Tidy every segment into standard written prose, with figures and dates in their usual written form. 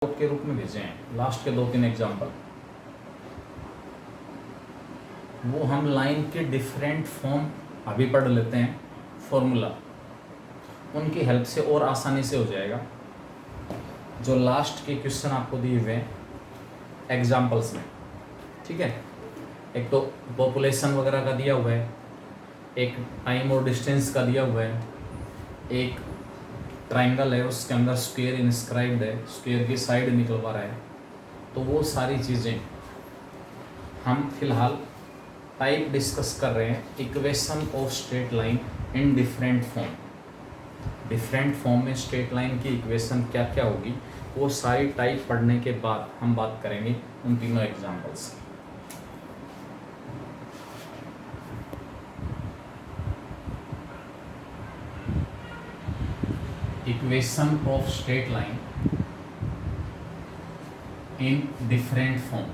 के रूप में भेजे हैं लास्ट के 2-3 एग्जाम्पल। वो हम लाइन के डिफरेंट फॉर्म अभी पढ़ लेते हैं, फॉर्मूला उनकी हेल्प से और आसानी से हो जाएगा। जो लास्ट के क्वेश्चन आपको दिए हुए हैं एग्जाम्पल्स में, ठीक है। एक तो पॉपुलेशन वगैरह का दिया हुआ है, एक टाइम और डिस्टेंस का दिया हुआ है, एक ट्राइंगल है उसके अंदर स्क्वायर इंस्क्राइब्ड है, स्क्वायर की साइड निकलवा रहा है। तो वो सारी चीज़ें हम फिलहाल टाइप डिस्कस कर रहे हैं, equation of straight line in different form. Different form में स्ट्रेट लाइन की इक्वेशन क्या क्या होगी, वो सारी टाइप पढ़ने के बाद हम बात करेंगे उन तीनों एग्जाम्पल्स की। Equation of straight line in different form.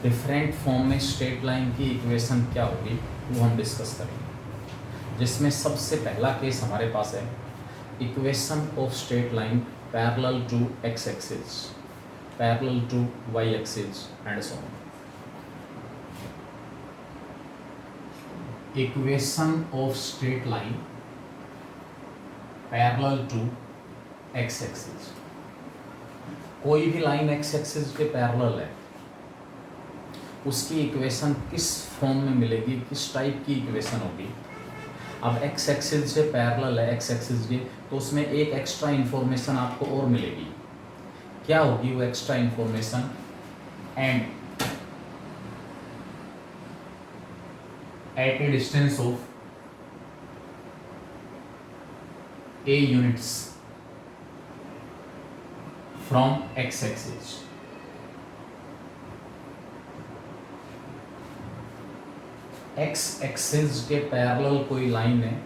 Different form में स्ट्रेट लाइन की इक्वेशन क्या होगी वो हम डिस्कस करेंगे, जिसमें सबसे पहला केस हमारे पास है equation of straight line parallel to x axis, parallel to y axis and so on. Equation of straight line parallel to x axis. कोई भी लाइन एक्स एक्सिस के पैरेलल है, उसकी इक्वेशन किस फॉर्म में मिलेगी, किस टाइप की इक्वेशन होगी। अब एक्स एक्सिस से पैरेलल है एक्स एक्सिस के, तो उसमें एक एक्स्ट्रा इन्फॉर्मेशन आपको और मिलेगी। क्या होगी वो extra information? And at a distance of a units from x axis, x axis के पैरेलल कोई लाइन है,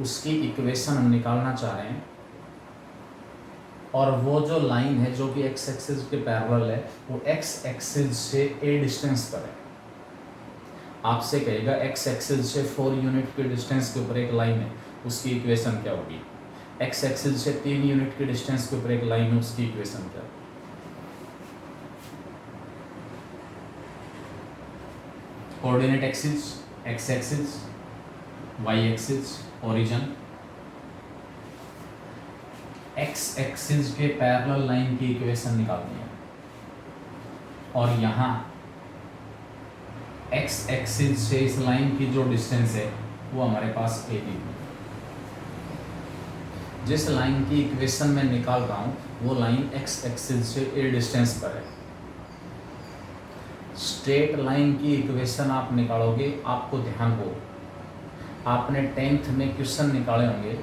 उसकी इक्वेशन हम निकालना चाह रहे हैं, और वो जो लाइन है जो कि x axis के पैरेलल है वो x axis से a डिस्टेंस पर है। आपसे कहेगा x एक्सिस से 4 यूनिट के डिस्टेंस के ऊपर एक लाइन है, उसकी इक्वेशन क्या होगी। x एक्सिस से 3 यूनिट के डिस्टेंस के ऊपर एक लाइन है, उसकी इक्वेशन क्या होगी। Coordinate axis, x axis, y axis, origin. x axis के पैरेलल लाइन की इक्वेशन निकालनी है, और यहाँ x एक्सिस से इस लाइन की जो डिस्टेंस है वो हमारे पास a दी। जिस लाइन की इक्वेशन मैं निकाल रहा हूँ वो लाइन x एक्सिस से a डिस्टेंस पर है। स्ट्रेट लाइन की इक्वेशन आप निकालोगे, आपको ध्यान हो, आपने 10th में क्वेश्चन निकाले होंगे,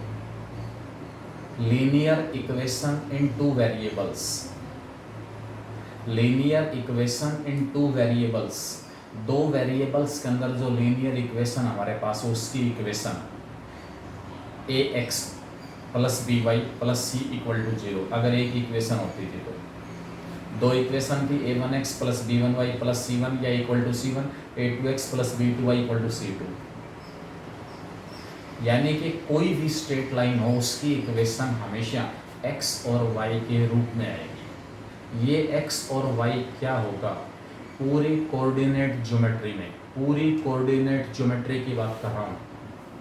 linear equation in 2 variables. Linear equation in 2 variables, 2 variables के अंदर जो लीनियर इक्वेशन हमारे पास है उसकी equation ax plus by plus c equal to 0। अगर एक इक्वेशन होती थी तो 2 इक्वेशन थी, a1x plus b1y plus c1 या equal to c1, a2x plus b2y equal to c2। यानी कि कोई भी स्ट्रेट लाइन हो उसकी इक्वेशन हमेशा x और y के रूप में आएगी। ये x और y क्या होगा, पूरी कोऑर्डिनेट ज्योमेट्री में, पूरी कोऑर्डिनेट ज्योमेट्री की बात कर रहा हूँ,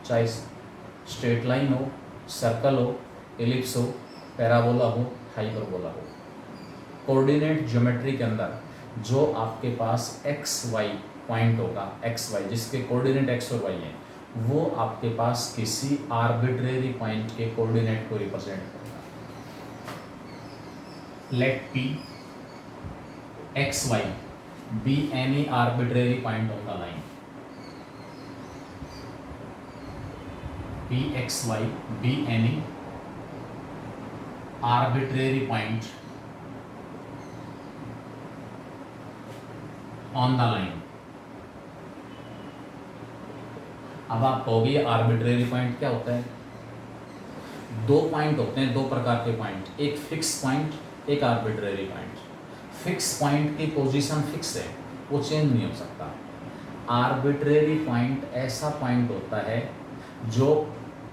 चाहे स्ट्रेट लाइन हो, सर्कल हो, एलिप्स हो, पैराबोला हो, हाइपरबोला हो, कोऑर्डिनेट ज्योमेट्री के अंदर जो आपके पास एक्स वाई पॉइंट होगा, एक्स वाई जिसके कोऑर्डिनेट एक्स और वाई हैं, वो आपके पास किसी आर्बिट्रेरी पॉइंट के कोऑर्डिनेट को रिप्रेजेंट करेगा। Let P x y be any arbitrary point on the line, pxy be any arbitrary point on the line। अब आप कहोगे आर्बिट्रेरी पॉइंट क्या होता है? 2 पॉइंट होते हैं, 2 प्रकार के पॉइंट, एक फिक्स पॉइंट, एक आर्बिट्रेरी पॉइंट। फिक्स पॉइंट की पोजीशन फिक्स है, वो चेंज नहीं हो सकता। आर्बिट्रेरी पॉइंट ऐसा पॉइंट होता है जो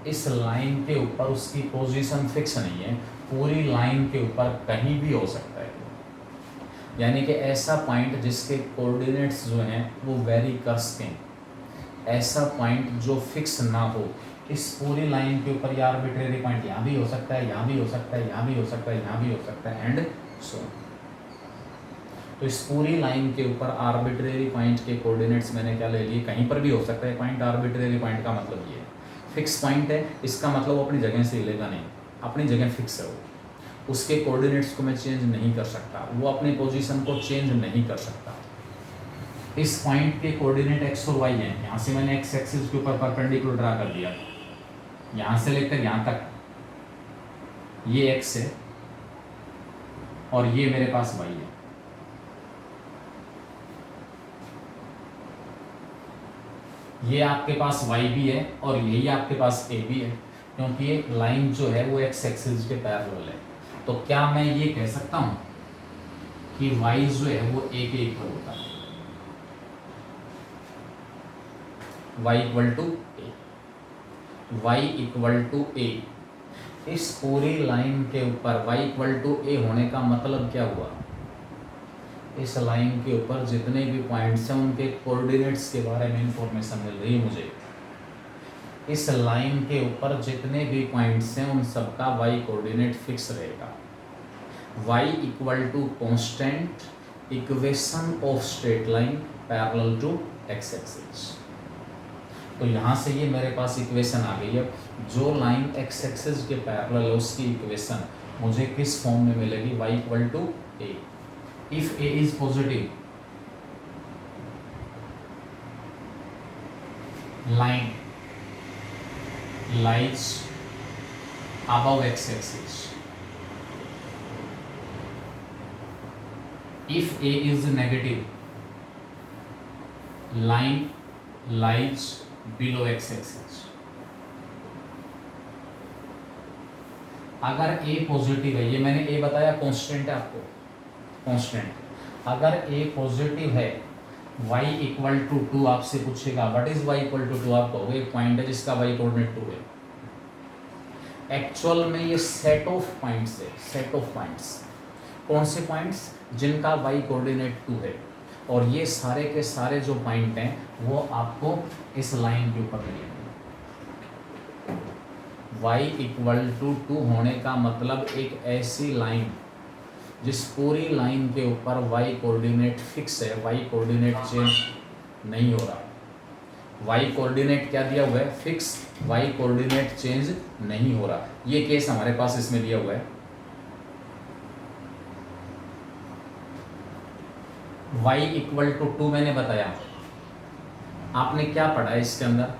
इस लाइन के ऊपर उसकी पोजीशन फिक्स नहीं है, पूरी लाइन के ऊपर कहीं भी हो सकता है। यानी कि ऐसा पॉइंट जिसके कोऑर्डिनेट्स जो हैं वो वेरी कर सकें, ऐसा पॉइंट जो फिक्स ना हो इस पूरी लाइन के ऊपर। ये आर्बिट्रेरी पॉइंट यहाँ भी हो सकता है, यहाँ भी हो सकता है, यहाँ भी हो सकता है, यहाँ भी हो सकता है एंड सो। तो इस पूरी लाइन के ऊपर आर्बिट्रेरी पॉइंट के कोऑर्डिनेट्स मैंने क्या ले लिए, कहीं पर भी हो सकता है पॉइंट। आर्बिट्रेरी पॉइंट का मतलब ये है फिक्स पॉइंट है, इसका मतलब वो अपनी जगह से हिलेगा नहीं, अपनी जगह फिक्स है वो, उसके कोऑर्डिनेट्स को मैं चेंज नहीं कर सकता, वो अपनी पोजीशन को चेंज नहीं कर सकता। इस पॉइंट के कोऑर्डिनेट एक्स और वाई हैं। यहाँ से मैंने एक्स एक्सिस के ऊपर परपेंडिकुलर ड्रा कर दिया, यहाँ से लेकर यहाँ तक ये एक्स है और ये मेरे पास वाई है। ये आपके पास वाई भी है और यही आपके पास ए भी है, क्योंकि ये लाइन जो है वो एक्स एक्सिस के पैरेलल है। तो क्या मैं ये कह सकता हूँ कि वाई जो है वो ए के इक्वल होता है, y equal to A, Y equal to A. इस पूरी लाइन के ऊपर y इक्वल टू ए होने का मतलब क्या हुआ, इस लाइन के ऊपर जितने भी पॉइंट्स हैं उनके कोऑर्डिनेट्स के बारे में इंफॉर्मेशन मिल रही है मुझे। इस लाइन के ऊपर जितने भी पॉइंट्स हैं उन सबका y कोऑर्डिनेट फिक्स रहेगा। y equal to constant equation of straight line parallel to x axis. तो यहाँ से ये मेरे पास इक्वेशन आ गई है, जो लाइन x एक्सिस के पैरेलल है उसकी इक्वेशन मुझे किस फॉर्म में मिलेगी, y equal to a. If a is positive, line lies above x axis. If a is negative, line lies below x axis. अगर a पॉजिटिव है, ये मैंने a बताया कांस्टेंट है आपको, कांस्टेंट। अगर a पॉजिटिव है, y इक्वल टू 2 आपसे पूछेगा what is y equal to 2, आप कहोगे एक पॉइंट है जिसका y कोऑर्डिनेट 2 है। एक्चुअल में ये सेट ऑफ पॉइंट्स है, सेट ऑफ पॉइंट्स। कौन से पॉइंट्स, जिनका y कोऑर्डिनेट 2 है, और ये सारे के सारे जो पॉइंट हैं वो आपको इस लाइन के ऊपर मिलेंगे। y इक्वल टू 2 होने का मतलब एक ऐसी लाइन जिस पूरी लाइन के ऊपर y कोऑर्डिनेट फिक्स है, y कोऑर्डिनेट चेंज नहीं हो रहा। y कोऑर्डिनेट क्या दिया हुआ है, फिक्स, y कोऑर्डिनेट चेंज नहीं हो रहा। ये केस हमारे पास इसमें दिया हुआ है। y इक्वल टू 2 मैंने बताया, आपने क्या पढ़ा है इसके अंदर,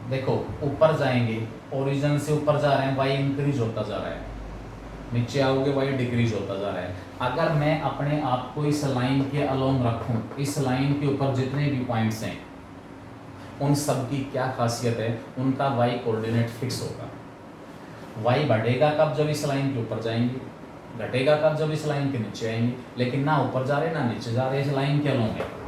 देखो ऊपर जाएंगे, ओरिजिन से ऊपर जा रहे हैं, y इंक्रीज होता जा रहा है, नीचे आओगे y डिक्रीज होता जा रहा है। अगर मैं अपने आप को इस लाइन के अलोंग रखूं, इस लाइन के ऊपर जितने भी पॉइंट्स हैं उन सब की क्या खासियत है, उनका y कोऑर्डिनेट फिक्स होगा। y बढ़ेगा कब, जब इस लाइन के ऊपर जाएंगे, घटेगा कब, जब इस लाइन के नीचे आएंगे। लेकिन ना ऊपर जा रहे ना नीचे जा रहे, इस लाइन के अलोंग है।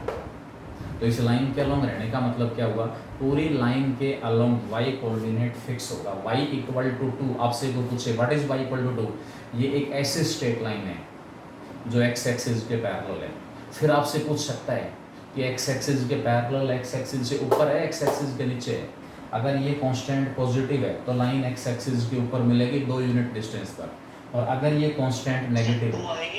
तो इस लाइन के अलोंग रहने का मतलब क्या हुआ, पूरी लाइन के अलोंग y कोऑर्डिनेट फिक्स होगा। y इक्वल टू 2, आपसे को पूछे what is y equal to 2, ये एक ऐसी स्ट्रेट लाइन है जो x एक्सिस के पैरेलल है। फिर आपसे पूछ सकता है कि x एक्सिस के पैरेलल, x एक्सिस से ऊपर है, x एक्सिस के नीचे है। अगर ये कांस्टेंट पॉजिटिव है तो लाइन x एक्सिस के ऊपर मिलेगी 2 यूनिट डिस्टेंस पर, और अगर ये कांस्टेंट नेगेटिव है,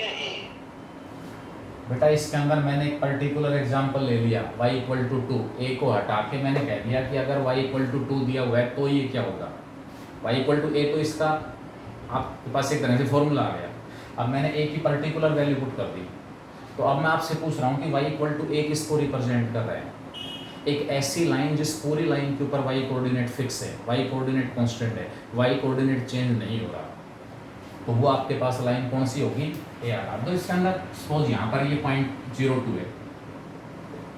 बेटा इसके अंदर मैंने एक पर्टिकुलर एग्जांपल ले लिया, y इक्वल टू 2, a को हटा के मैंने कह दिया कि अगर y इक्वल टू 2 दिया हुआ है तो ये क्या होगा, y इक्वल टू a, तो इसका आपके पास एक तरह से फॉर्मूला आ गया। अब मैंने a की पर्टिकुलर वैल्यू पुट कर दी, तो अब मैं आपसे पूछ रहा हूँ कि y इक्वल टू a किसको रिप्रेजेंट कर रहा है, एक ऐसी लाइन जिस पूरी लाइन के ऊपर y कोऑर्डिनेट फिक्स है, y कोऑर्डिनेट कांस्टेंट है, y कोऑर्डिनेट चेंज नहीं हो रहा। तो वो आपके पास लाइन कौन सी होगी, ए आर। तो इसके अंदर सपोज यहाँ पर ये पॉइंट 0 2 है,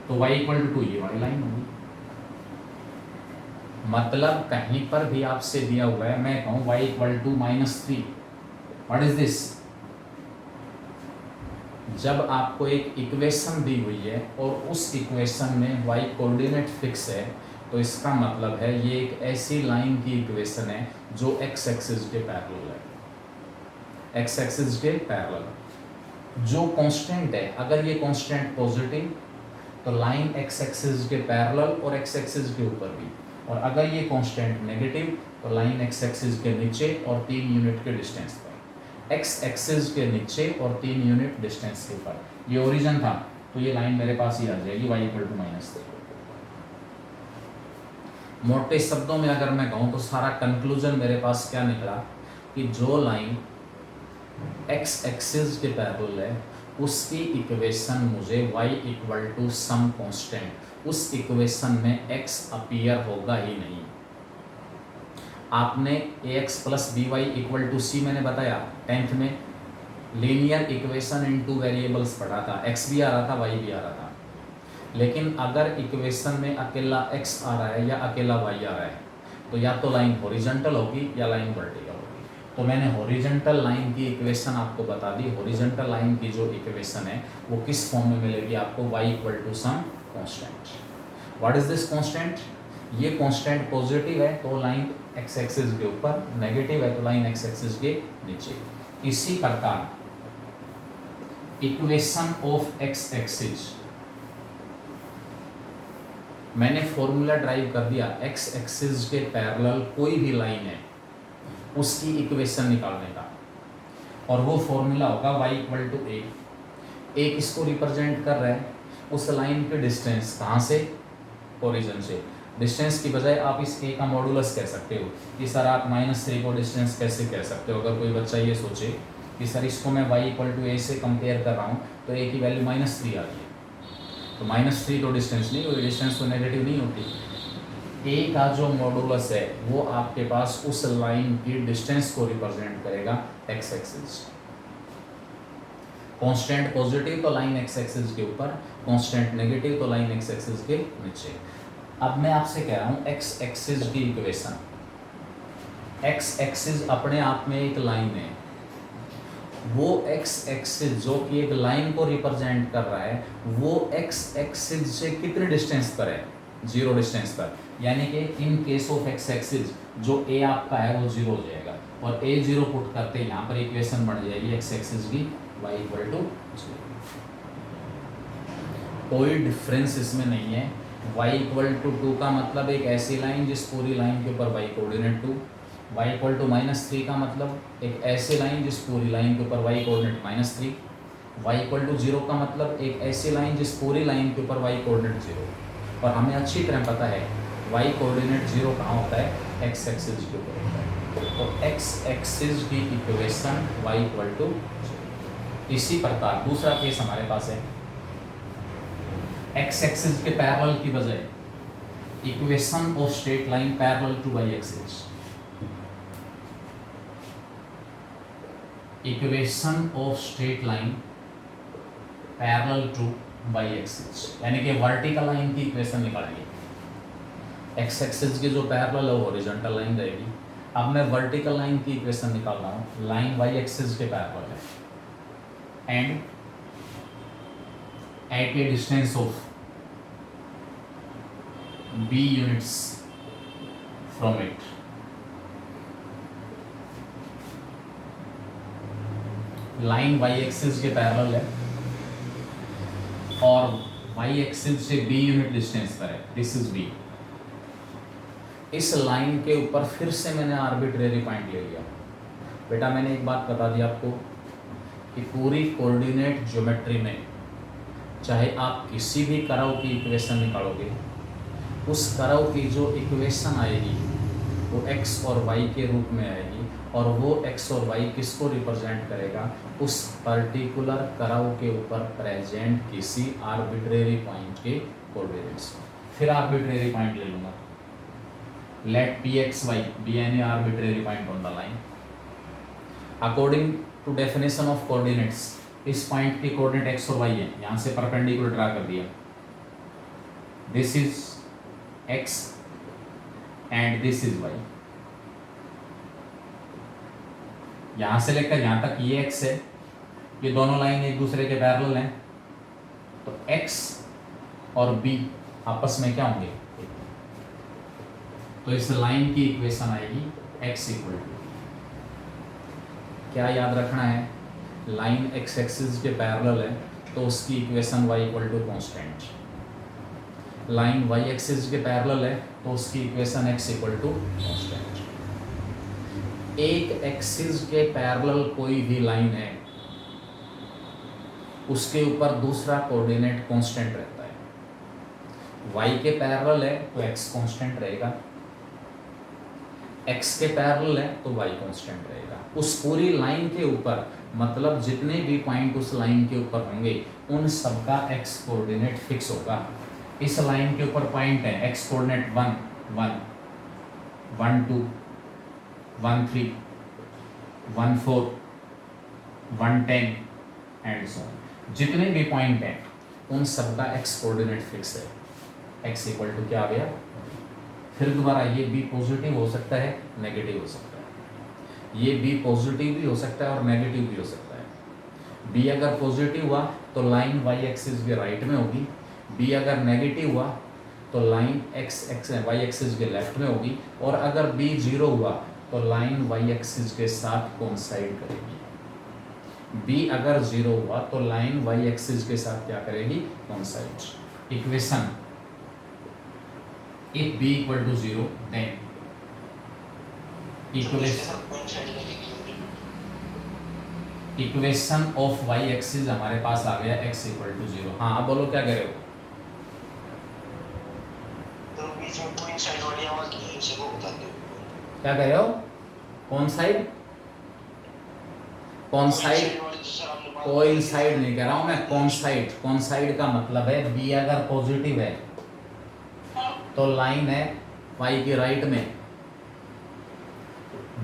तो y इक्वल टू 2 ये वाली लाइन होगी। मतलब कहीं पर भी आपसे दिया हुआ है, मैं कहूँ y equal to -3, what is this, जब आपको एक इक्वेशन दी हुई है और उस इक्वेशन में y कोऑर्डिनेट फिक्स है, तो इसका मतलब है ये एक ऐसी लाइन की इक्वेशन है जो एक्स एक्सिस के पैरेलल है, एक्स एक्सिस के पैरेलल। जो कांस्टेंट है, अगर ये कांस्टेंट पॉजिटिव तो लाइन एक्स एक्सिस के पैरेलल और एक्स एक्सिस के ऊपर भी, और अगर ये कांस्टेंट नेगेटिव तो लाइन एक्स एक्सिस के नीचे और 3 यूनिट के डिस्टेंस पर, एक्स एक्सिस के नीचे और 3 यूनिट डिस्टेंस के ऊपर। ये ओरिजिन था तो ये लाइन मेरे पास ही आ जाएगी y = -3। मोटे शब्दों में अगर मैं कहूँ तो सारा कंक्लूजन मेरे पास क्या निकला कि जो लाइन एक्स एक्सिस के पैरेलल है उसकी इक्वेशन मुझे y = सम कांस्टेंट, उस इक्वेशन में x अपीयर होगा ही नहीं। आपने ax + by = c मैंने बताया 10th में, लीनियर इक्वेशन इन 2 वेरिएबल्स पढ़ा था, x भी आ रहा था y भी आ रहा था। लेकिन अगर इक्वेशन में अकेला x आ रहा है या अकेला y आ रहा है तो या तो लाइन हॉरिजॉन्टल होगी या लाइन वर्टिकल होगी। तो मैंने हॉरिजॉन्टल लाइन की इक्वेशन आपको बता दी। हॉरिजॉन्टल लाइन की जो इक्वेशन है वो किस फॉर्म में मिलेगी आपको, y = some constant. What is this constant? ये कांस्टेंट पॉजिटिव है तो लाइन एक्स एक्सिस के ऊपर, नेगेटिव है तो लाइन एक्स एक्सिस के नीचे। इसी प्रकार इक्वेशन ऑफ एक्स एक्सिस मैंने फॉर्मूला ड्राइव कर दिया, एक्स एक्सिस के पैरेलल कोई भी लाइन है उसकी इक्वेशन निकालने का, और वो फॉर्मूला होगा y = a। a किसको रिप्रेजेंट कर रहा है? उस लाइन के डिस्टेंस, कहाँ से? ओरिजिन से। डिस्टेंस की बजाय आप इस a का मॉडुलस कह सकते हो कि सर आप -3 को डिस्टेंस कैसे कह सकते हो? अगर कोई बच्चा ये सोचे कि सर इसको मैं y = a से कंपेयर कर रहा हूँ तो a की वैल्यू -3 आ रही है, तो -3 तो डिस्टेंस नहीं होगी, डिस्टेंस तो नेगेटिव नहीं होती। a का जो मॉडुलस है वो आपके पास उस लाइन की डिस्टेंस को रिप्रेजेंट करेगा x एक्सिस। कांस्टेंट पॉजिटिव तो लाइन x एक्सिस के ऊपर, कांस्टेंट नेगेटिव तो लाइन x एक्सिस के नीचे। अब मैं आपसे कह रहा हूँ x एक्सिस की इक्वेशन, x एक्सिस अपने आप में एक लाइन है, वो x एक्सिस जो कि एक लाइन को रिप्रेजेंट कर रहा है वो x एक्सिस से कितने डिस्टेंस पर है? 0 डिस्टेंस पर। यानी कि in case of x axis जो a आपका है वो 0 हो जाएगा, और a 0 पुट करते यहाँ पर इक्वेशन बन जाएगी x एक्सिस की y = 0। कोई डिफरेंस इसमें नहीं है। y = 2 का मतलब एक ऐसी लाइन जिस पूरी लाइन के ऊपर y कोऑर्डिनेट 2, y = -3 का मतलब एक ऐसी लाइन जिस पूरी लाइन के ऊपर y कोऑर्डिनेट -3, y = 0 का मतलब एक ऐसी लाइन जिस पूरी लाइन के ऊपर y कोऑर्डिनेट 0। और हमें अच्छी तरह पता है y कोऑर्डिनेट 0 कहाँ होता है? x एक्सिस के ऊपर होता है। तो x एक्सिस की इक्वेशन y = 0। इसी प्रकार दूसरा केस हमारे पास है, x एक्सिस के पैरेलल की बजाय equation of straight line parallel to y axis, equation of straight line parallel to y axis, यानी कि वर्टिकल लाइन की इक्वेशन निकालेंगे। x एक्सिस की जो पैरेलल है वो हॉरिजॉन्टल लाइन रहेगी। अब मैं वर्टिकल लाइन की इक्वेशन निकाल रहा हूँ, लाइन y एक्सिस के पैरेलल है and at a distance of b units from it, line y axis के पैरेलल है और y एक्सिस से b यूनिट डिस्टेंस पर है, दिस इज b। इस लाइन के ऊपर फिर से मैंने आर्बिट्रेरी पॉइंट ले लिया। बेटा मैंने एक बात बता दी आपको कि पूरी कोऑर्डिनेट ज्योमेट्री में चाहे आप किसी भी कर्व की इक्वेशन निकालोगे, उस कर्व की जो इक्वेशन आएगी वो x और y के रूप में आएगी, और वो x और y किसको रिप्रेजेंट करेगा? उस पर्टिकुलर कर्व के ऊपर प्रेजेंट किसी आर्बिट्रेरी पॉइंट के कोऑर्डिनेट्स। फिर आर्बिट्रेरी पॉइंट ले लूँगा, let pxy be any arbitrary point on the line according to definition of coordinates। इस पॉइंट की कोऑर्डिनेट x और y है, यहाँ से परपेंडिकुलर ड्रा कर दिया, this is x and this is y। यहाँ से लेकर यहाँ तक ये x है, ये दोनों लाइन एक दूसरे के पैरेलल हैं, तो x और b आपस में क्या होंगे? तो इस लाइन की इक्वेशन आएगी x इक्वल टू, क्या याद रखना है, लाइन x एक्सिस के पैरेलल है तो उसकी equation y equal to constant, line y axis के पैरेलल है तो उसकी equation x equal to constant. एक एक्सिस के पैरेलल कोई भी लाइन है उसके ऊपर दूसरा कोऑर्डिनेट कांस्टेंट रहता है, y के पैरेलल है तो x कांस्टेंट रहेगा, x के पैरेलल है तो y कांस्टेंट रहेगा। उस पूरी लाइन के ऊपर मतलब जितने भी पॉइंट उस लाइन के ऊपर होंगे उन सब का x कोऑर्डिनेट फिक्स होगा। इस लाइन के ऊपर पॉइंट है x coordinate 1 1 1 2 1 3 1 4 1 10 and so on, जितने भी पॉइंट हैं उन सब का x कोऑर्डिनेट फिक्स है, x इक्वल टू क्या आ गया। फिर दोबारा ये b पॉजिटिव हो सकता है, नेगेटिव हो सकता है, ये b पॉजिटिव भी हो सकता है और नेगेटिव भी हो सकता है। b अगर पॉजिटिव हुआ तो लाइन y एक्सिस के राइट में होगी, b अगर नेगेटिव हुआ तो लाइन y एक्सिस के लेफ्ट में होगी, और अगर b जीरो हुआ तो लाइन y एक्सिस के साथ कोइंसाइड करेगी। b अगर जीरो हुआ तो लाइन y एक्सिस के साथ क्या करेगी, coincide. Equation if b equal to 0 then equation of y axis हमारे पास आ गया x इक्वल टू 0। हाँ आप बोलो क्या कह रहे हो। तो बीच में कोइंसाइड वाली आवाज नहीं है, उसे वो बता दो। क्या कह रहे हो, कौन साइड, कौन साइड, कोइंसाइड नहीं कह रहा हूं मैं, कॉन्साइड। कॉन्साइड का मतलब है b अगर पॉजिटिव है तो लाइन है y के राइट में,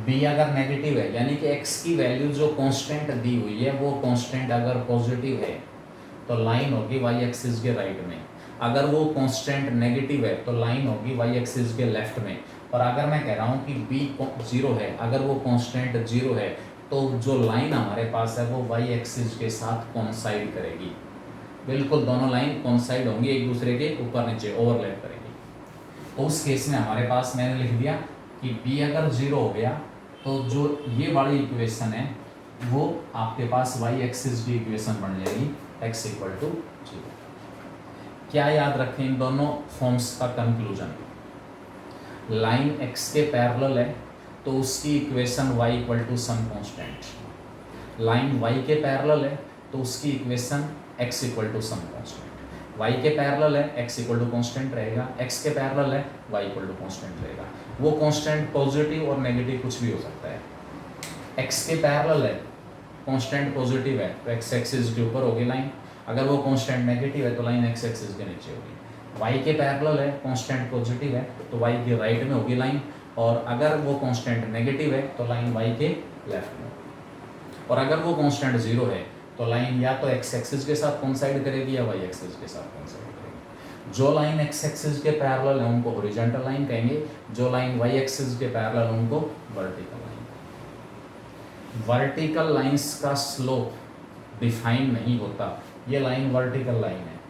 b अगर नेगेटिव है यानी कि x की वैल्यू जो कांस्टेंट दी हुई है वो कांस्टेंट अगर पॉजिटिव है तो लाइन होगी y एक्सिस के राइट में, अगर वो कांस्टेंट नेगेटिव है तो लाइन होगी y एक्सिस के लेफ्ट में। और अगर मैं कह रहा हूँ कि b जीरो है, अगर वो कांस्टेंट जीरो है तो जो लाइन हमारे पास है वो y एक्सिस के साथ कोइंसाइड करेगी, बिल्कुल दोनों लाइन कोइंसाइड होंगी, एक दूसरे के ऊपर नीचे ओवरलैप करेगी। तो उस केस में हमारे पास मैंने लिख दिया कि b अगर जीरो हो गया तो जो ये वाली इक्वेशन है वो आपके पास y एक्सिस की इक्वेशन बन जाएगी x इक्वल टू 0। क्या याद रखें इन दोनों फॉर्म्स का कंक्लूजन, लाइन x के पैरेलल है तो उसकी equation y equal to some constant, line y के पैरेलल है तो उसकी equation x equal to some constant, y के पैरेलल है x इक्वल टू कांस्टेंट रहेगा, x के पैरेलल है y इक्वल टू कांस्टेंट रहेगा। वो कांस्टेंट पॉजिटिव और नेगेटिव कुछ भी हो सकता है। x के पैरेलल है, कांस्टेंट पॉजिटिव है तो x एक्सिस के ऊपर होगी लाइन, अगर वो कांस्टेंट नेगेटिव है तो लाइन x एक्सिस के नीचे होगी। y के पैरेलल है, कांस्टेंट पॉजिटिव है तो y के राइट में होगी लाइन, और अगर वो कांस्टेंट नेगेटिव है तो लाइन y के लेफ्ट में होगी, और अगर वो कांस्टेंट जीरो है तो लाइन या तो x एक्सिस के साथ कोइंसाइड करेगी या y एक्सिस के साथ कोइंसाइड करेगी। जो लाइन x एक्सिस के पैरेलल है उनको हॉरिजॉन्टल लाइन कहेंगे, जो लाइन y एक्सिस के पैरेलल है उनको वर्टिकल लाइन। वर्टिकल लाइंस का स्लोप डिफाइन नहीं होता, ये लाइन वर्टिकल लाइन है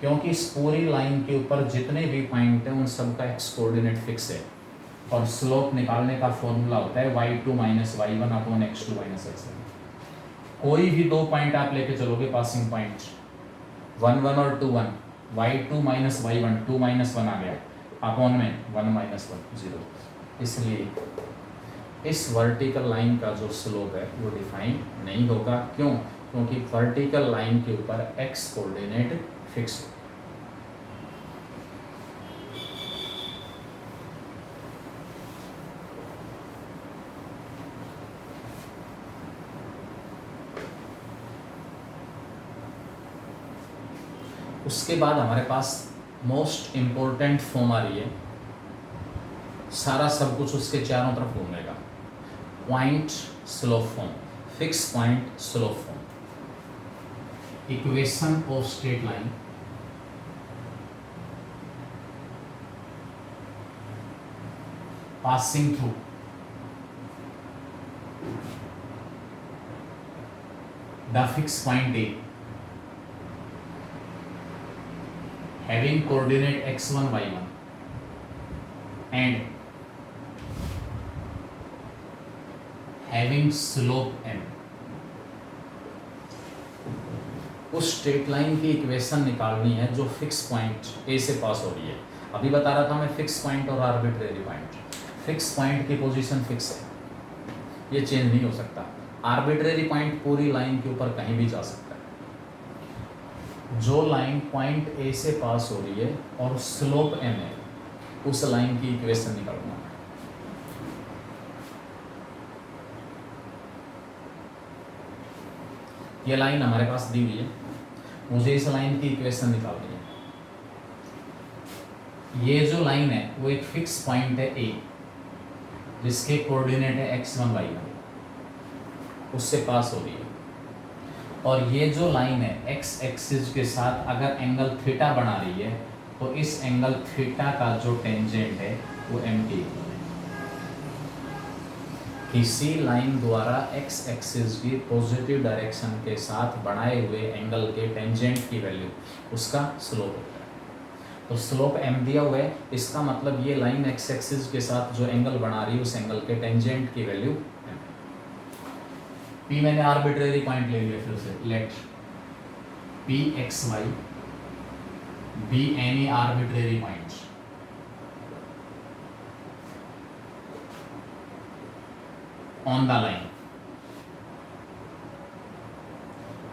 क्योंकि इस पूरी लाइन के ऊपर जितने भी पॉइंट हैं उन सब का x कोऑर्डिनेट फिक्स है, और स्लोप निकालने का फॉर्मूला होता है y2 minus y1 upon x2 minus x1। कोई भी दो पॉइंट आप लेके चलोगे पासिंग पॉइंट 1 1 और 2 1, y2 माइनस y1 2 माइनस 1 आ गया, अपॉन में 1 माइनस 1 0। इसलिए इस वर्टिकल लाइन का जो स्लोप है वो डिफाइन नहीं होगा, क्यों, क्योंकि वर्टिकल लाइन के ऊपर x कोऑर्डिनेट फिक्स है। उसके बाद हमारे पास मोस्ट इम्पोर्टेंट फॉर्म आ रही है, सारा सब कुछ उसके चारों तरफ घूमेगा, point slope form, fix point slope form. Equation of straight line passing through the fixed point A having coordinate x1 y1 and having slope m, उस स्ट्रेट लाइन की इक्वेशन निकालनी है जो फिक्स पॉइंट ए से pass हो रही है। अभी बता रहा था मैं फिक्स पॉइंट और आर्बिट्रेरी पॉइंट। फिक्स पॉइंट की पोजीशन फिक्स है, ये चेंज नहीं हो सकता। आर्बिट्रेरी पॉइंट पूरी लाइन के ऊपर कहीं भी जा सकता है। जो लाइन पॉइंट ए से पास हो रही है और स्लोप m है, उस लाइन की इक्वेशन निकालना है। ये लाइन हमारे पास दी हुई है, मुझे इस लाइन की इक्वेशन निकालनी है। ये जो लाइन है वो एक फिक्स पॉइंट है ए, जिसके कोऑर्डिनेट है x1 y1, उससे पास हो रही है। और ये जो लाइन है x एक्सिस के साथ अगर एंगल थीटा बना रही है, तो इस एंगल थीटा का जो टेंजेंट है वो m के इक्वल है। किसी लाइन द्वारा x एक्सिस की पॉजिटिव डायरेक्शन के साथ बनाए हुए एंगल के टेंजेंट की वैल्यू उसका स्लोप होता है। तो स्लोप m दिया हुआ है, इसका मतलब ये लाइन x एक्सिस के साथ जो एंगल बना रही है उस एंगल के टेंजेंट की वैल्यू m। p मैंने आर्बिट्रेरी पॉइंट ले लिया, फिर से late p x y be any arbitrary point on the line।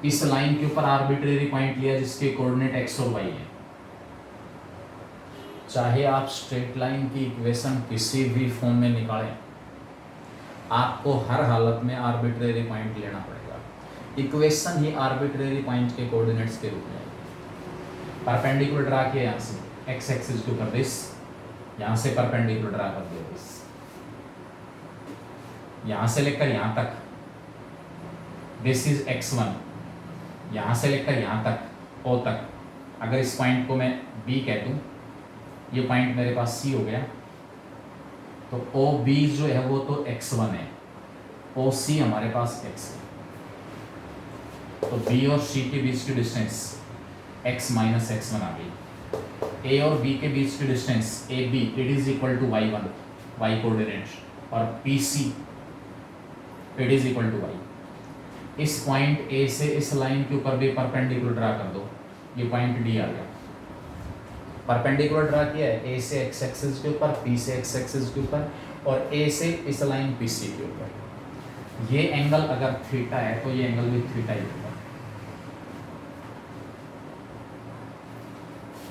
इस लाइन के ऊपर आर्बिट्रेरी पॉइंट लिया जिसके कोऑर्डिनेट x और y है। चाहे आप स्ट्रेट लाइन की इक्वेशन किसी भी फॉर्म में निकालें, आपको हर हालत में आर्बिट्रेरी पॉइंट लेना पड़ेगा। इक्वेशन ही आर्बिट्रेरी पॉइंट के कोऑर्डिनेट्स के रूप में है। परपेंडिकुलर ड्रा किया यहाँ से x एक्सिस के ऊपर दिस, यहाँ से परपेंडिकुलर ड्रा कर दिया दिस, यहाँ से लेकर यहाँ तक दिस इज x1, यहाँ से लेकर यहाँ तक o तक। अगर इस पॉइंट को मैं b कह दूँ, ये पॉइंट मेरे पास c हो गया, तो OB जो है वो तो x1 है, OC हमारे पास x है। तो B और C के बीच की डिस्टेंस x माइनस x1 आ गई। A और B के बीच की distance AB it is equal to y1, y coordinate, और PC it is equal to y। इस पॉइंट A से इस लाइन के ऊपर भी परपेंडिकुलर ड्रा कर दो, ये पॉइंट D आ गया। परपेंडिकुलर ड्रा किया है A से x एक्सिस के ऊपर, P से x एक्सिस के ऊपर, और A से इस लाइन PC के ऊपर। ये एंगल अगर थीटा है तो ये एंगल भी थीटा ही होगा।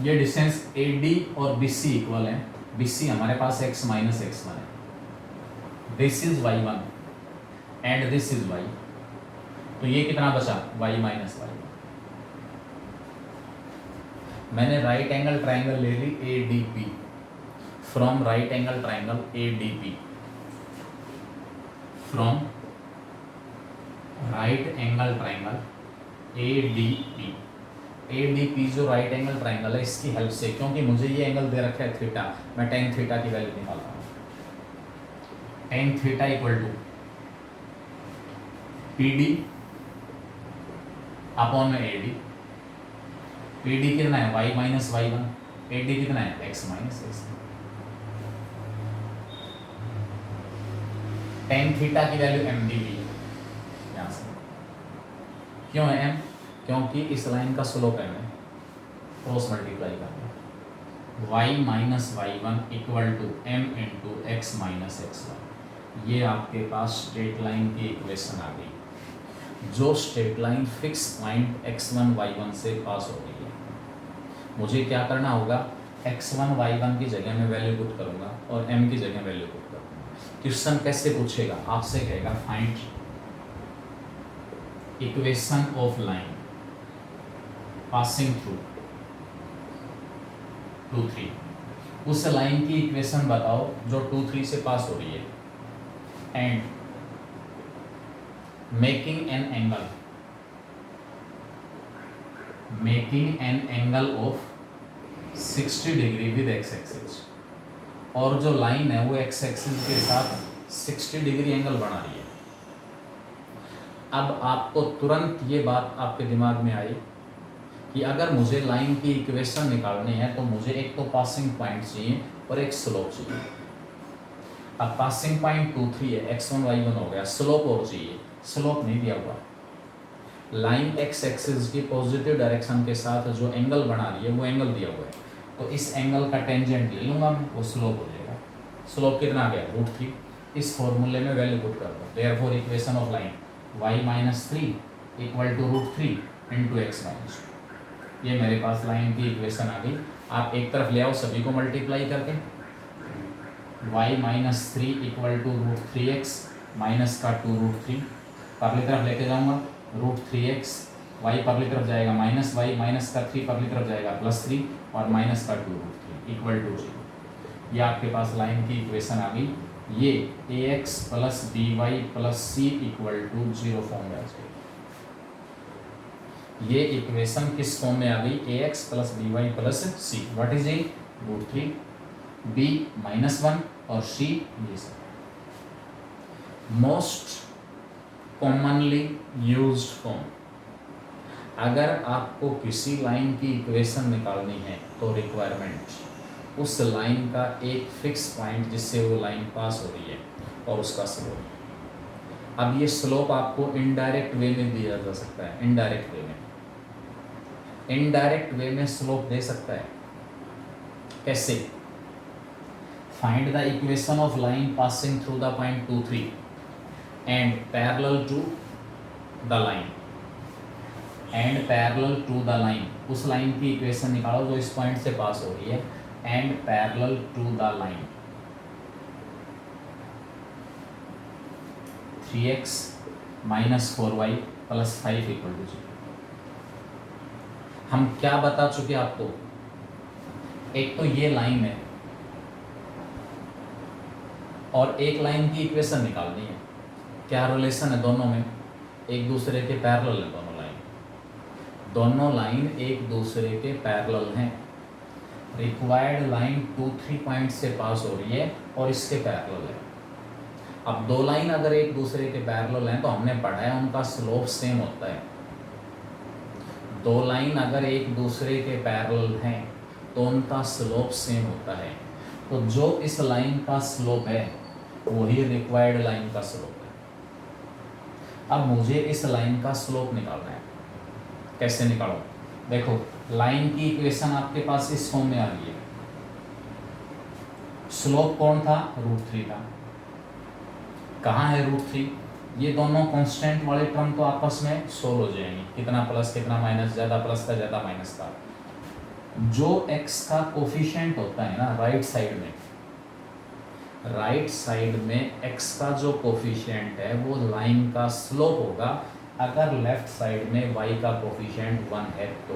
ये डिस्टेंस AD और BC इक्वल है। BC हमारे पास x माइनस x1 है। This is y1 and this is y, तो ये कितना बचा y माइनस y। मैंने राइट एंगल ट्राइंगल ले ली ADP, from right angle triangle ADP, from right angle triangle ADP। ADP जो राइट एंगल ट्राइंगल है, इसकी हेल्प से, क्योंकि मुझे ये एंगल दे रखा है थीटा, मैं टेन थीटा की वैल्यू निकाल रहा हूँ। Tan theta equal to PD upon में AD। PD कितना है y माइनस y1, AD कितना है x minus x1। Tan theta की वैल्यू m दी हुई है यहाँ से। क्यों है m? क्योंकि इस लाइन का स्लोप m है, क्रॉस मल्टीप्लाई करना। y minus y1 equal to m into x minus x1। ये आपके पास स्ट्रेट लाइन की इक्वेशन आ गई, जो straight line fix point x1 y1 से पास हो रही है। मुझे क्या करना होगा, x1 y1 की जगह में वैल्यू पुट करूंगा और m की जगह वैल्यू पुट करूंगा। क्वेश्चन कैसे पूछेगा, आपसे कहेगा find equation of line passing through 2 3। उस लाइन की इक्वेशन बताओ जो 2 3 से पास हो रही है, and making an angle of 60 degree with x axis. और जो लाइन है वो x एक्सिस के साथ 60 डिग्री एंगल बना रही है। अब आपको तुरंत ये बात आपके दिमाग में आई कि अगर मुझे लाइन की इक्वेशन निकालनी है तो मुझे एक तो पासिंग पॉइंट चाहिए और एक स्लोप चाहिए। अब पासिंग पॉइंट 2 3 है, x1 y1 हो गया, स्लोप और चाहिए, स्लोप नहीं दिया हुआ। लाइन x एक्सिस की पॉजिटिव डायरेक्शन के साथ जो एंगल बना रही है वो एंगल दिया हुआ है, तो इस एंगल का टेंजेंट ले लूँगा मैं, वो स्लोप हो जाएगा। स्लोप कितना आ गया, √3। इस फॉर्मूले में वैल्यू पुट कर दो, therefore equation of line y-3 equal to √3 into x-, ये मेरे पास लाइन की इक्वेशन आ गई। आप एक तरफ ले आओ सभी को मल्टीप्लाई करके, y-3 equal to √3x minus का 2√3, परली तरफ लेके जाऊंगा √3x, y परली तरफ जाएगा माइनस y, माइनस का 3 परली तरफ जाएगा +3 और माइनस का 2√3 इक्वल टू 0। ये आपके पास लाइन की इक्वेशन आ गई। ये ax plus by plus c equal to 0 form में आ जाएगी। ये इक्वेशन किस फॉर्म में आ गई, ax plus by plus c, what is a √3, b -1 और c ये सब। मोस्ट कॉमनली यूज्ड फॉर्म, अगर आपको किसी लाइन की इक्वेशन निकालनी है तो रिक्वायरमेंट उस लाइन का एक फिक्स पॉइंट जिससे वो लाइन पास हो रही है और उसका स्लोप। अब ये स्लोप आपको इनडायरेक्ट वे में दिया जा सकता है, इनडायरेक्ट वे में, इनडायरेक्ट वे में स्लोप दे सकता है। कैसे? Find the equation of line passing through the point 2 3 and parallel to the line, and parallel to the line, उस लाइन की इक्वेशन निकालो जो इस पॉइंट से पास हो रही है, and parallel to the line 3x minus 4y plus 5 equal to 0। हम क्या बता चुके आपको, एक तो ये लाइन है और एक लाइन की इक्वेशन निकालनी है। क्या रिलेशन है दोनों में, एक दूसरे के पैरेलल है दोनों लाइन एक दूसरे के पैरेलल हैं। रिक्वायर्ड लाइन 2 3 पॉइंट से पास हो रही है और इसके पैरेलल है। अब दो लाइन अगर एक दूसरे के पैरेलल हैं तो हमने पढ़ा है उनका स्लोप सेम होता है। दो लाइन अगर एक दूसरे के पैरेलल हैं तो उनका स्लोप सेम होता है। तो जो इस लाइन का स्लोप है वही रिक्वायर्ड लाइन का स्लोप है। अब मुझे इस लाइन का स्लोप निकालना है, कैसे निकालो? देखो लाइन की इक्वेशन आपके पास इस फॉर्म में आ रही है। स्लोप कौन था, √3 था। कहाँ है √3? ये दोनों कांस्टेंट वाले टर्म तो आपस में सोल्व हो जाएंगे, कितना प्लस कितना माइनस, ज़्यादा प्लस का ज़्यादा माइनस का। जो x का कोफिशिएंट होता है ना राइट साइड में x का जो कोफिशिएंट है वो लाइन का स्लोप होगा। अगर लेफ्ट साइड में y का कोफिशिएंट 1 है तो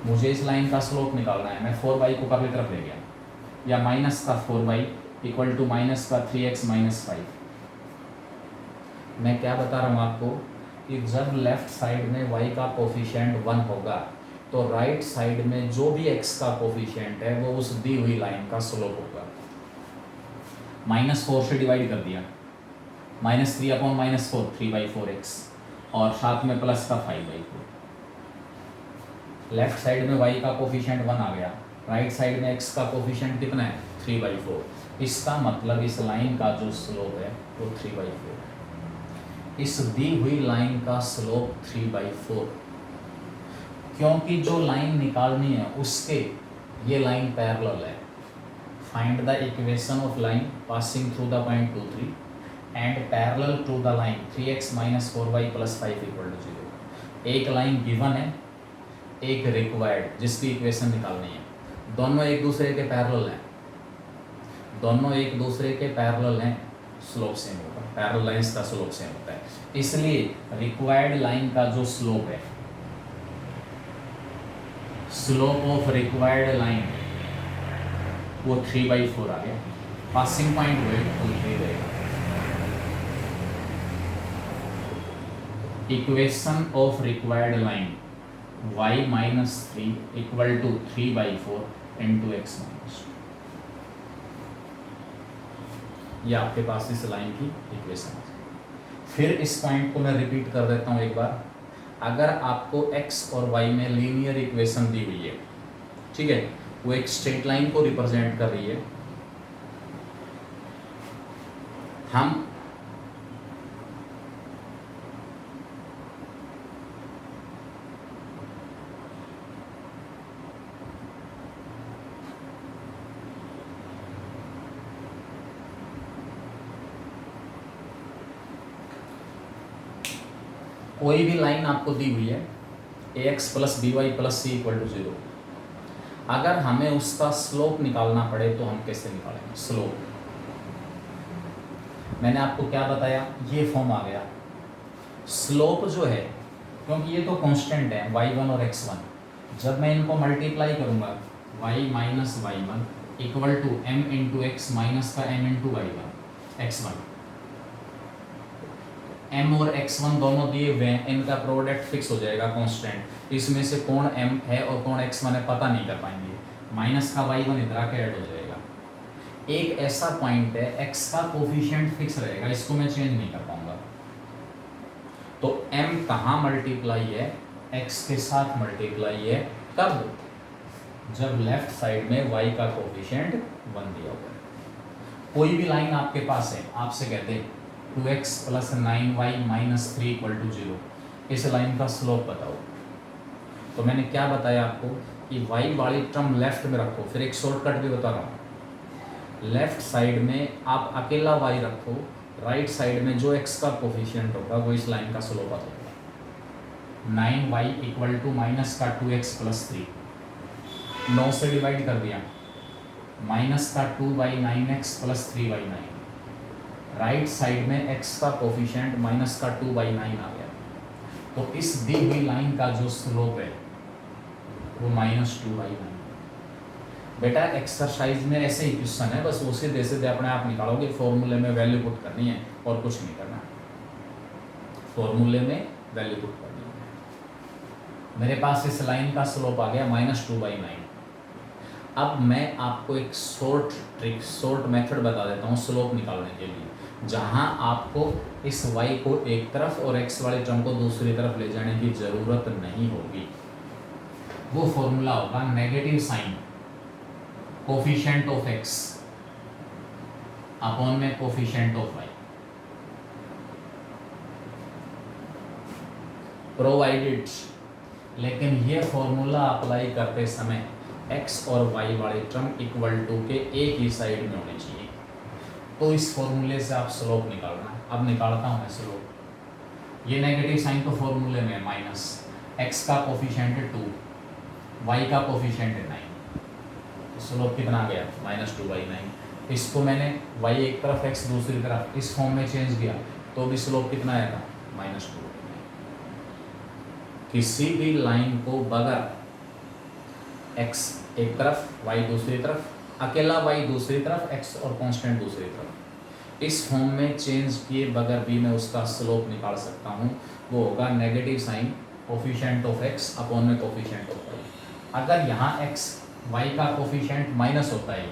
मुझे इस लाइन का स्लोप निकालना है। मैं 4y को कभी तरफ ले गया, या माइनस का 4y इक्वल टू माइनस का 3x माइनस 5। मैं क्या बता रहा हूँ आपको कि जब लेफ्ट साइड में y का कोफिशिएंट 1 होगा तो राइट साइड में जो भी x का कोफिशिएंट है वो उस दी हुई लाइन का स्लोप होगा। -4 से डिवाइड कर दिया, -3 अपॉन -4 3/4x और साथ में प्लस का 5/4। लेफ्ट साइड में y का कोफिशिएंट 1 आ गया, राइट साइड में x का कोफिशिएंट कितना है 3/4। इसका मतलब इस लाइन का जो स्लोप है वो 3/4। इस दी हुई लाइन का स्लोप 3/4, क्योंकि जो लाइन निकालनी है उसके ये लाइन पैरेलल है। Find the equation of line passing through the point 2 3 and parallel to the line 3x minus 4y plus 5 equal to 0। एक लाइन गिवन है, एक रिक्वायर्ड जिसकी इक्वेशन निकालनी है। दोनों एक दूसरे के पैरेलल हैं, दोनों एक दूसरे के पैरेलल हैं, स्लोप सेम होगा। पैरेलल लाइंस का स्लोप सेम होता है, इसलिए रिक्वायर्ड लाइन का जो स्लोप है, स्लोप ऑफ रिक्वायर्ड लाइन वो 3/4 आ गया। पासिंग पॉइंट हुए तो 3 रहेगा। Equation of required line y-3 equal to 3/4 into x-। ये आपके पास इस लाइन की इक्वेशन है। फिर इस पॉइंट को मैं रिपीट कर देता हूँ एक बार। अगर आपको x और y में लीनियर इक्वेशन दी हुई है, ठीक है, वो एक स्ट्रेट लाइन को रिप्रेजेंट कर रही है, हम कोई भी लाइन आपको दी हुई है ax plus B Y plus C equal to 0, अगर हमें उसका स्लोप निकालना पड़े तो हम कैसे निकालेंगे स्लोप? मैंने आपको क्या बताया, ये फॉर्म आ गया। स्लोप जो है, क्योंकि ये तो कांस्टेंट है y1 और x1, जब मैं इनको मल्टीप्लाई करूंगा y minus y1 equal to m into x minus का m into y1 x1, m और x1 दोनों दिए हुए हैं, इनका प्रोडक्ट फिक्स हो जाएगा कांस्टेंट। इसमें से कौन m है और कौन x1 है पता नहीं कर पाएंगे, माइनस का y1 इधर आके ऐड हो जाएगा। एक ऐसा पॉइंट है x का कोफिशिएंट फिक्स रहेगा, इसको मैं चेंज नहीं कर पाऊंगा। तो m कहाँ मल्टीप्लाई है, x के साथ मल्टीप्लाई है, कब? जब लेफ्ट साइड में y का कोफिशिएंट 1 दिया हुआ है। कोई भी लाइन आपके पास है, आपसे कहते हैं 2x plus 9y minus 3 equal to 0, इस लाइन का स्लोप बताओ। तो मैंने क्या बताया आपको कि y वाली टर्म लेफ्ट में रखो, फिर एक शॉर्टकट भी बता रहा हूँ। लेफ्ट साइड में आप अकेला y रखो, राइट साइड में जो x का कोफिशिएंट होगा वो इस लाइन का स्लोप आ जाएगा। 9y इक्वल टू माइनस का 2x प्लस 3, 9 से डिवाइड कर दिया, माइनस का 2/9x प्लस 3/9, राइट साइड में x का कोफिशिएंट माइनस का 2/9 आ गया। तो इस दी हुई लाइन का जो स्लोप है वो -2/9। बेटा एक्सरसाइज में ऐसे ही क्वेश्चन है, बस उसी सीधे अपने आप निकालोगे, फॉर्मूले में वैल्यू पुट करनी है और कुछ नहीं करना। फॉर्मूले में वैल्यू पुट करनी है। मेरे पास इस लाइन का स्लोप आ गया -2/9। अब मैं आपको एक शॉर्ट मेथड बता देता हूँ स्लोप निकालने के लिए, जहाँ आपको इस y को एक तरफ और x वाले टर्म को दूसरी तरफ ले जाने की ज़रूरत नहीं होगी। वो फॉर्मूला होगा negative sign coefficient of x upon में कोफिशिएंट ऑफ y, प्रोवाइडेड। लेकिन ये फॉर्मूला अप्लाई करते समय x और y वाले टर्म इक्वल टू के एक ही साइड में होने चाहिए। तो इस फॉर्मूले से आप स्लोप निकालना। अब निकालता हूँ मैं स्लोप। ये नेगेटिव साइन तो फॉर्मूले में माइनस, x का कोफिशिएंट है 2, y का कोफिशिएंट है 9, स्लोप कितना आ गया -2/9। इसको मैंने y एक तरफ x दूसरी तरफ इस फॉर्म में चेंज किया तो भी स्लोप कितना आएगा -2/9। किसी भी लाइन को बगैर x एक तरफ y दूसरी तरफ, अकेला y दूसरी तरफ, x और कांस्टेंट दूसरी तरफ, इस फॉर्म में चेंज किए बगैर भी मैं उसका स्लोप निकाल सकता हूँ। वो होगा negative sign coefficient of x upon में कोफिशिएंट ऑफ y। अगर यहाँ x y का कोफिशिएंट माइनस होता है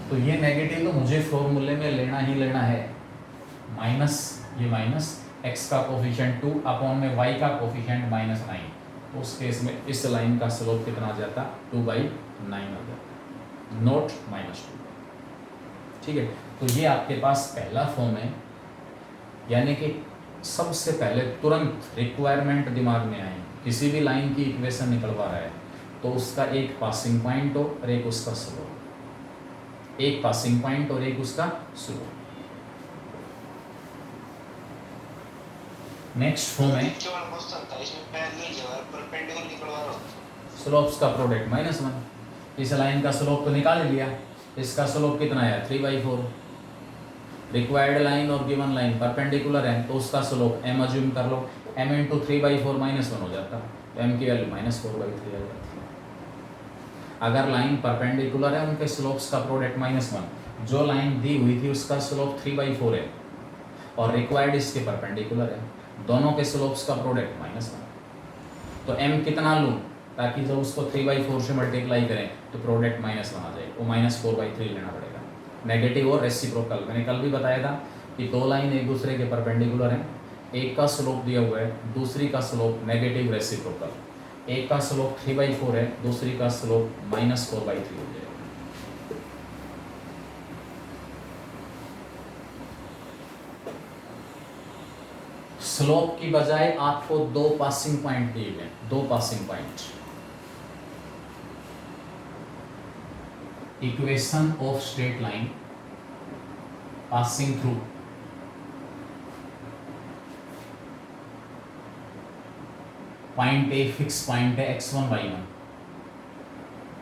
तो ये नेगेटिव तो मुझे फॉर्मूले में लेना ही लेना है, माइनस ये माइनस x का कोफिशिएंट 2 अपॉन में y का कोफिशिएंट -9। उस केस में इस लाइन का स्लोप कितना आ जाता 2/9 आ जाता, नॉट -2। ठीक है, तो ये आपके पास पहला फॉर्म है। यानी कि सबसे पहले तुरंत रिक्वायरमेंट दिमाग में आए, किसी भी लाइन की इक्वेशन निकलवा रहा है तो उसका एक पासिंग पॉइंट हो और एक उसका स्लोप, एक पासिंग पॉइंट और एक उसका स्लोप। नेक्स्ट फॉर्म है स्लोप्स का प्रोडक्ट -1। इस लाइन का स्लोप तो निकाल लिया, इसका स्लोप कितना है 3/4। रिक्वायर्ड लाइन और गिवन लाइन परपेंडिकुलर है तो उसका स्लोप m अज्यूम कर लो, m इंटू 3/4 -1 हो जाता, तो m की वैल्यू -4/3 आ जाती है। अगर लाइन परपेंडिकुलर है उनके स्लोप्स का प्रोडक्ट -1, जो लाइन दी हुई थी उसका स्लोप 3/4 है और रिक्वायर्ड इसके परपेंडिकुलर है, दोनों के स्लोप्स का प्रोडक्ट -1। तो m कितना लूँ ताकि जब उसको 3/4 से मल्टीप्लाई करें तो प्रोडक्ट -1 आ जाए, वो -4/3 लेना पड़ेगा। नेगेटिव और रेसिप्रोकल, मैंने कल भी बताया था कि दो लाइन एक दूसरे के परपेंडिकुलर हैं, एक का स्लोप दिया हुआ है, दूसरी का स्लोप नेगेटिव रेसिप्रोकल। एक का स्लोप 3/4 है, दूसरी का स्लोप -4/3 हो जाएगा। स्लोप की बजाय आपको दो पासिंग पॉइंट दिए गए, दो passing point. Equation of straight line passing through point a fix point है x1 y1,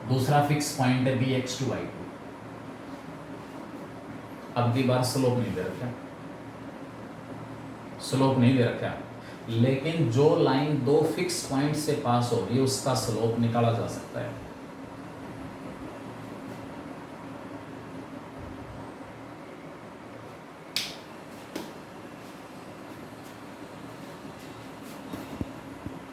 दूसरा फिक्स पॉइंट है b x2 y2। अब की बार स्लोप नहीं दे रखा, स्लोप नहीं दे रखा, लेकिन जो लाइन दो फिक्स पॉइंट से पास हो रही है उसका स्लोप निकाला जा सकता है।